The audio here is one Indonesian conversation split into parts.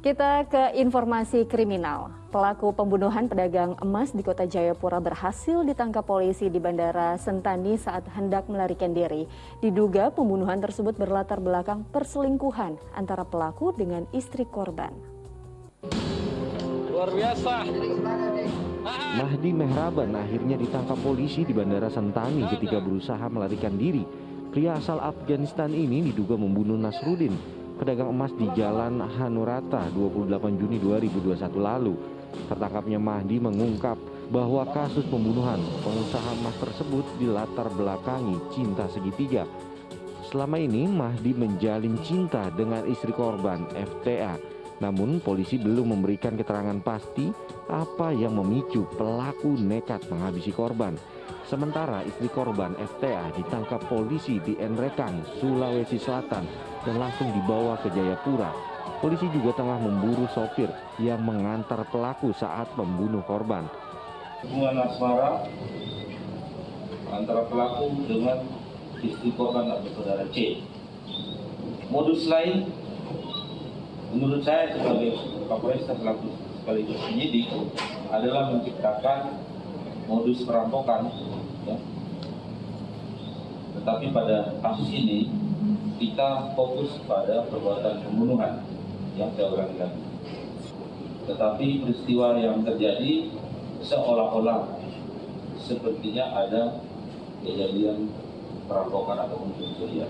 Kita ke informasi kriminal. Pelaku pembunuhan pedagang emas di Kota Jayapura berhasil ditangkap polisi di Bandara Sentani saat hendak melarikan diri. Diduga pembunuhan tersebut berlatar belakang perselingkuhan antara pelaku dengan istri korban. Luar biasa. Mahdi Mehraban akhirnya ditangkap polisi di Bandara Sentani ketika berusaha melarikan diri. Pria asal Afghanistan ini diduga membunuh Nasruddin, pedagang emas di Jalan Hanurata 28 Juni 2021 lalu. Tertangkapnya Mahdi mengungkap bahwa kasus pembunuhan pengusaha emas tersebut dilatar belakangi cinta segitiga. Selama ini Mahdi menjalin cinta dengan istri korban, FTA. Namun polisi belum memberikan keterangan pasti apa yang memicu pelaku nekat menghabisi korban. Sementara istri korban, FTA, ditangkap polisi di Enrekang, Sulawesi Selatan dan langsung dibawa ke Jayapura. Polisi juga tengah memburu sopir yang mengantar pelaku saat membunuh korban. Hubungan asmara antara pelaku dengan istri korban atau saudara C. Modus lain, menurut saya sebagai Kapolres selaku sekaligus penyidik, adalah menciptakan modus perampokan. Ya. Tetapi pada kasus ini kita fokus pada perbuatan pembunuhan yang saya ulangi lagi. Tetapi peristiwa yang terjadi seolah-olah sepertinya ada kejadian perampokan atau pencurian.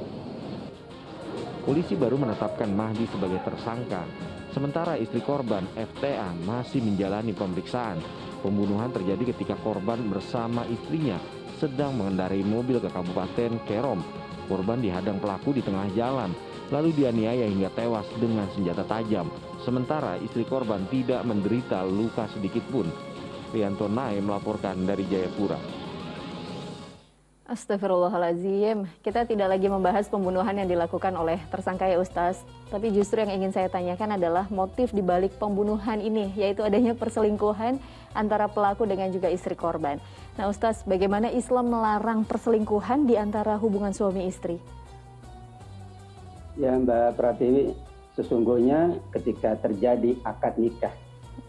Polisi baru menetapkan Mahdi sebagai tersangka. Sementara istri korban, FTA, masih menjalani pemeriksaan. Pembunuhan terjadi ketika korban bersama istrinya sedang mengendarai mobil ke Kabupaten Kerom. Korban dihadang pelaku di tengah jalan, lalu dianiaya hingga tewas dengan senjata tajam. Sementara istri korban tidak menderita luka sedikit pun. Rianto Nae melaporkan dari Jayapura. Astagfirullahaladzim, kita tidak lagi membahas pembunuhan yang dilakukan oleh tersangka ya Ustaz. Tapi justru yang ingin saya tanyakan adalah motif dibalik pembunuhan ini, yaitu adanya perselingkuhan antara pelaku dengan juga istri korban. Nah Ustaz, bagaimana Islam melarang perselingkuhan di antara hubungan suami istri? Ya Mbak Pratiwi, sesungguhnya ketika terjadi akad nikah,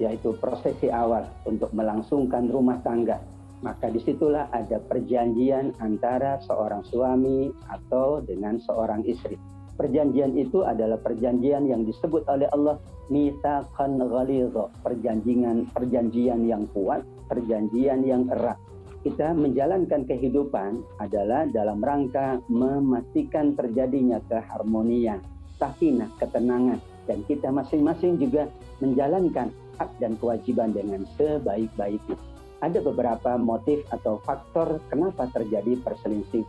yaitu prosesi awal untuk melangsungkan rumah tangga, maka disitulah ada perjanjian antara seorang suami atau dengan seorang istri. Perjanjian itu adalah perjanjian yang disebut oleh Allah mitsaqan ghalidha, perjanjian yang kuat, perjanjian yang erat. Kita menjalankan kehidupan adalah dalam rangka memastikan terjadinya keharmonian, sakinah, ketenangan, dan kita masing-masing juga menjalankan hak dan kewajiban dengan sebaik-baiknya. Ada beberapa motif atau faktor kenapa terjadi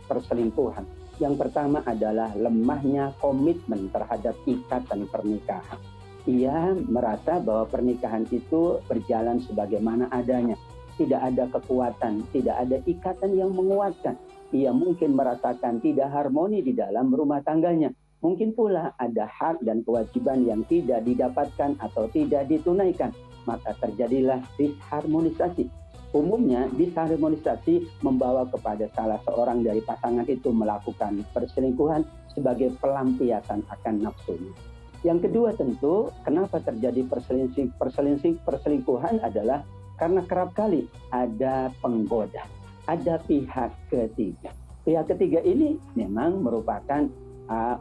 perselingkuhan. Yang pertama adalah lemahnya komitmen terhadap ikatan pernikahan. Ia merasa bahwa pernikahan itu berjalan sebagaimana adanya. Tidak ada kekuatan, tidak ada ikatan yang menguatkan. Ia mungkin merasakan tidak harmoni di dalam rumah tangganya. Mungkin pula ada hak dan kewajiban yang tidak didapatkan atau tidak ditunaikan. Maka terjadilah disharmonisasi. Umumnya disharmonisasi membawa kepada salah seorang dari pasangan itu melakukan perselingkuhan sebagai pelampiasan akan nafsunya. Yang kedua tentu kenapa terjadi perselingkuhan adalah karena kerap kali ada penggoda, ada pihak ketiga. Pihak ketiga ini memang merupakan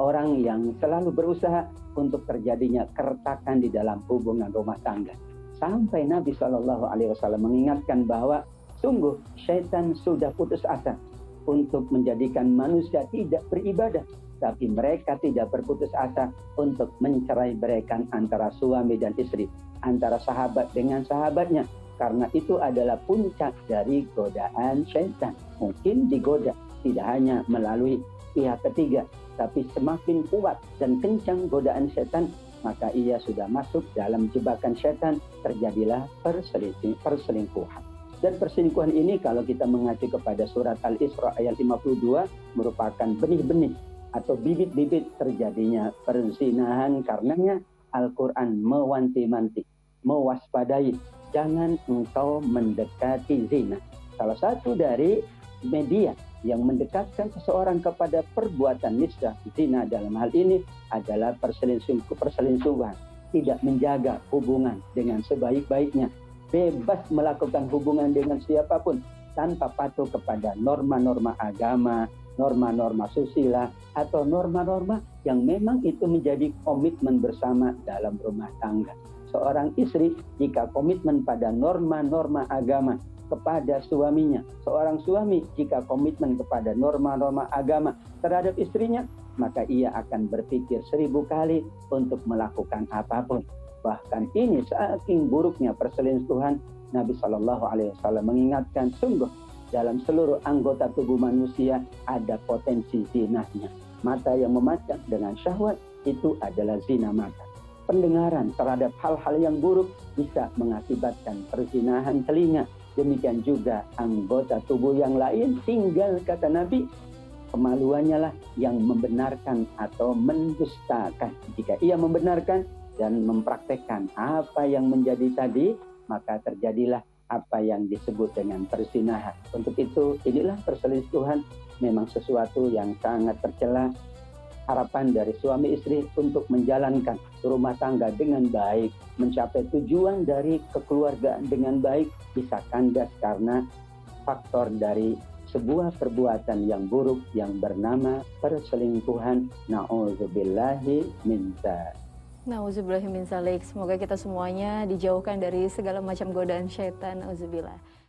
orang yang selalu berusaha untuk terjadinya keretakan di dalam hubungan rumah tangga. Sampai Nabi SAW mengingatkan bahwa sungguh syaitan sudah putus asa untuk menjadikan manusia tidak beribadah. Tapi mereka tidak berputus asa untuk mencerai-beraikan antara suami dan istri, antara sahabat dengan sahabatnya. Karena itu adalah puncak dari godaan syaitan. Mungkin digoda tidak hanya melalui pihak ketiga, tapi semakin kuat dan kencang godaan syaitan, maka ia sudah masuk dalam jebakan syaitan, terjadilah perselingkuhan. Dan perselingkuhan ini kalau kita mengacu kepada surat Al-Isra ayat 52 merupakan benih-benih atau bibit-bibit terjadinya perzinahan. Karenanya Al-Quran mewanti-wanti, mewaspadai, jangan engkau mendekati zina. Salah satu dari media yang mendekatkan seseorang kepada perbuatan nisbah zina dalam hal ini adalah perselingkuhan. tidak menjaga hubungan dengan sebaik-baiknya, bebas melakukan hubungan dengan siapapun tanpa patuh kepada norma-norma agama, norma-norma susila, atau norma-norma yang memang itu menjadi komitmen bersama dalam rumah tangga. Seorang istri jika komitmen pada norma-norma agama kepada suaminya, seorang suami jika komitmen kepada norma-norma agama terhadap istrinya, maka ia akan berpikir 1000 kali untuk melakukan apapun. Bahkan ini saking buruknya perselingkuhan, Nabi SAW mengingatkan, sungguh dalam seluruh anggota tubuh manusia ada potensi zinahnya. Mata yang memandang dengan syahwat itu adalah zina mata. Pendengaran terhadap hal-hal yang buruk bisa mengakibatkan perzinahan telinga. Demikian juga anggota tubuh yang lain, tinggal kata Nabi, kemaluannya lah yang membenarkan atau mendustakan. Jika ia membenarkan dan mempraktekkan apa yang menjadi tadi, maka terjadilah apa yang disebut dengan perzinahan. Untuk itu, inilah perselingkuhan memang sesuatu yang sangat tercela. Harapan dari suami istri untuk menjalankan rumah tangga dengan baik, mencapai tujuan dari kekeluargaan dengan baik, bisa kandas karena faktor dari sebuah perbuatan yang buruk yang bernama perselingkuhan. Na'udzubillahi min dzalik. Nauzubillahi min dzalik. Semoga kita semuanya dijauhkan dari segala macam godaan syaitan. Nauzubillah.